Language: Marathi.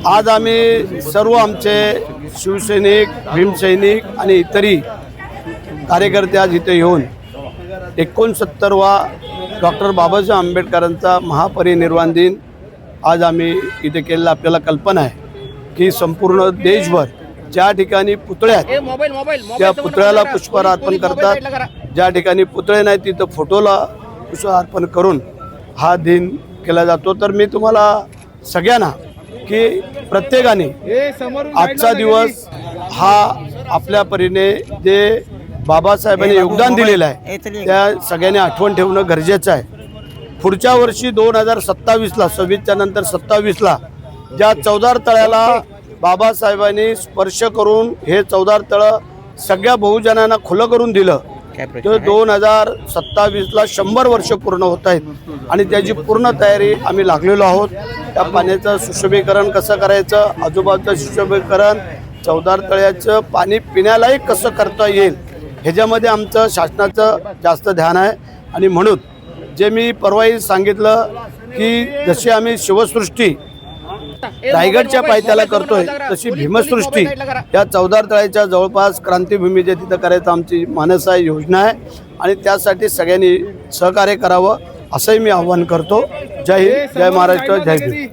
आज आम्ही सर्व आमचे शिवसैनिक, भीमसैनिक आणि इतरही कार्यकर्ते आज इथे येऊन 69वा डॉक्टर बाबासाहेब आंबेडकरांचा महापरिनिर्वाण दिन आज आम्ही इथे केलेला। आपल्याला कल्पना आहे की संपूर्ण देशभर ज्या ठिकाणी पुतळे आहेत त्या पुतळ्याला पुष्पहार अर्पण करतात, ज्या ठिकाणी पुतळे नाही तिथं फोटोला पुष्पहार अर्पण करून हा दिन केला जातो। तर मी तुम्हाला सगळ्यांना की प्रत्येकाने आजचा दिवस हा आपल्या परीने जे बाबासाहेबांनी योगदान दिलेलं आहे त्या सगळ्यांनी आठवण ठेवणं गरजेचं आहे। पुढच्या वर्षी 2027ला 26च्या नंतर 27ला ज्या चौदार तळ्याला बाबासाहेबांनी स्पर्श करून हे चौदार तळं सगळ्या बहुजनांना खुलं करून दिलं, तर 2027ला 100 वर्ष पूर्ण होत आहेत आणि त्याची पूर्ण तयारी आम्ही लागलेलो आहोत। त्या पाण्याचं सुशोभीकरण कसं करायचं, आजूबाजूचं सुशोभीकरण, चौदार तळ्याचं पाणी पिण्यालायक कसं करता येईल ह्याच्यामध्ये आमचं शासनाचं जास्त ध्यान आहे। आणि म्हणून जे मी परवाही सांगितलं की जशी आम्ही शिवसृष्टी रायगडच्या पायथ्याला करतोय तशी भीमसृष्टी या चौदार तळ्याच्या जवळपास क्रांतीभूमीच्या तिथं करायचं आमची मानस आहे, योजना आहे आणि त्यासाठी सगळ्यांनी सहकार्य करावं असंही मी आवाहन करतो। जय हिंद, जय महाराष्ट्र, जय भीम।